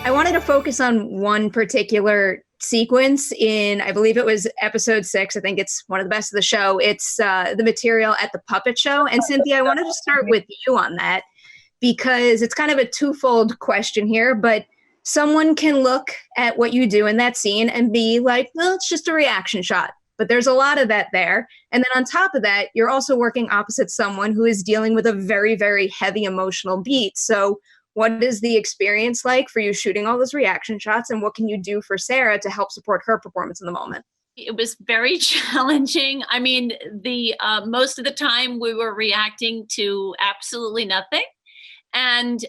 I wanted to focus on one particular sequence in, I believe it was episode 6. I think it's one of the best of the show. It's the material at the puppet show. And Cynthia, I wanted to start with you on that because it's kind of a twofold question here, but someone can look at what you do in that scene and be like, well, it's just a reaction shot. But there's a lot of that there. And then on top of that, you're also working opposite someone who is dealing with a very, very heavy emotional beat. So what is the experience like for you shooting all those reaction shots, and what can you do for Sarah to help support her performance in the moment? It was very challenging. I mean, the most of the time we were reacting to absolutely nothing. And,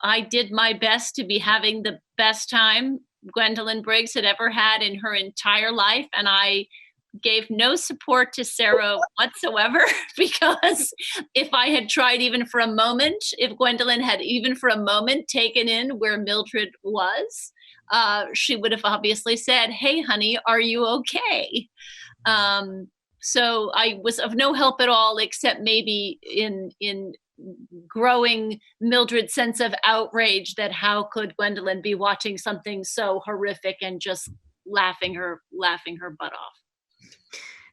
I did my best to be having the best time Gwendolyn Briggs had ever had in her entire life. And I gave no support to Sarah whatsoever, because if I had tried even for a moment, if Gwendolyn had even for a moment taken in where Mildred was, she would have obviously said, "Hey, honey, are you okay?" So I was of no help at all, except maybe in growing Mildred's sense of outrage that how could Gwendolyn be watching something so horrific and just laughing her butt off.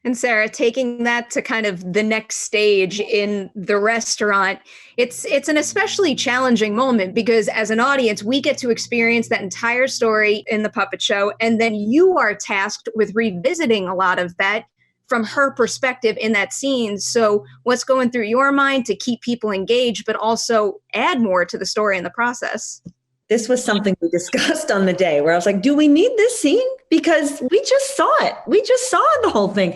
And Sarah, taking that to kind of the next stage in the restaurant, it's an especially challenging moment because as an audience, we get to experience that entire story in the puppet show. And then you are tasked with revisiting a lot of that from her perspective in that scene. So what's going through your mind to keep people engaged, but also add more to the story in the process? This was something we discussed on the day where I was like, do we need this scene? Because we just saw it. We just saw the whole thing.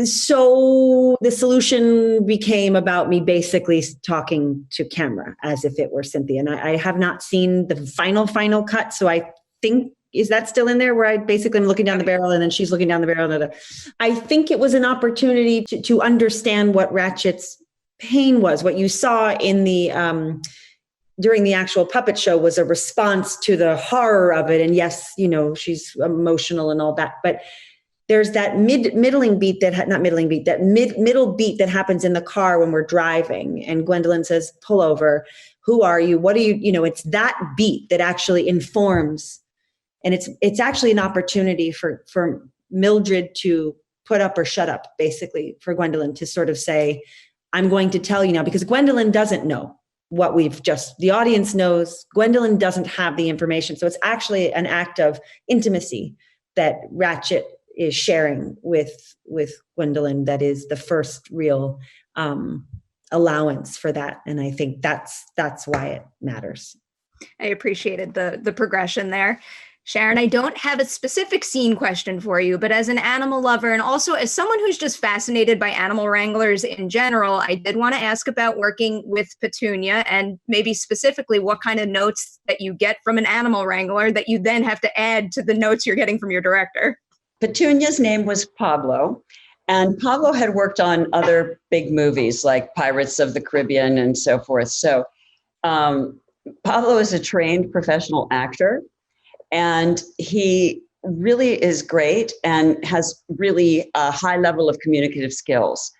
So the solution became about me basically talking to camera as if it were Cynthia. And I have not seen the final cut. So I think, is that still in there where I basically am looking down the barrel and then she's looking down the barrel? I think it was an opportunity to understand what Ratched's pain was. What you saw in the, during the actual puppet show was a response to the horror of it. And yes, she's emotional and all that, but there's that middle beat that happens in the car when we're driving. And Gwendolyn says, pull over. Who are you? What are you? It's that beat that actually informs. And it's actually an opportunity for Mildred to put up or shut up, basically, for Gwendolyn to sort of say, I'm going to tell you now, because Gwendolyn doesn't know what the audience knows. Gwendolyn doesn't have the information. So it's actually an act of intimacy that Ratched is sharing with Gwendolyn that is the first real allowance for that. And I think that's why it matters. I appreciated the progression there. Sharon, I don't have a specific scene question for you, but as an animal lover and also as someone who's just fascinated by animal wranglers in general, I did want to ask about working with Petunia and maybe specifically what kind of notes that you get from an animal wrangler that you then have to add to the notes you're getting from your director. Petunia's name was Pablo, and Pablo had worked on other big movies like Pirates of the Caribbean and so forth. So Pablo is a trained professional actor. And he really is great and has really a high level of communicative skills,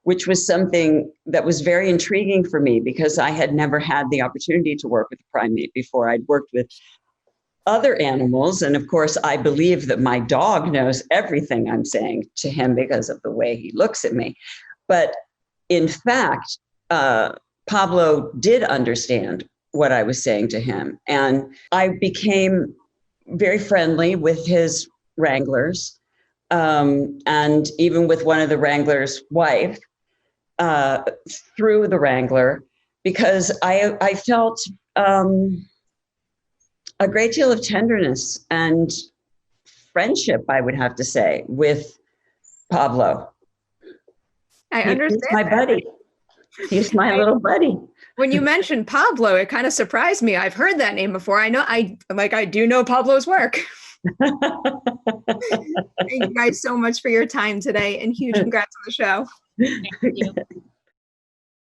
which was something that was very intriguing for me because I had never had the opportunity to work with a primate before. I'd worked with other animals. And of course, I believe that my dog knows everything I'm saying to him because of the way he looks at me. But in fact, Pablo did understand what I was saying to him. And I became very friendly with his wranglers, and even with one of the wrangler's wife, through the wrangler, because I felt a great deal of tenderness and friendship, I would have to say, with Pablo. I understand. He's my buddy. He's my little buddy. When you mentioned Pablo, it kind of surprised me. I've heard that name before. I do know Pablo's work. Thank you guys so much for your time today, and huge congrats on the show. Thank you.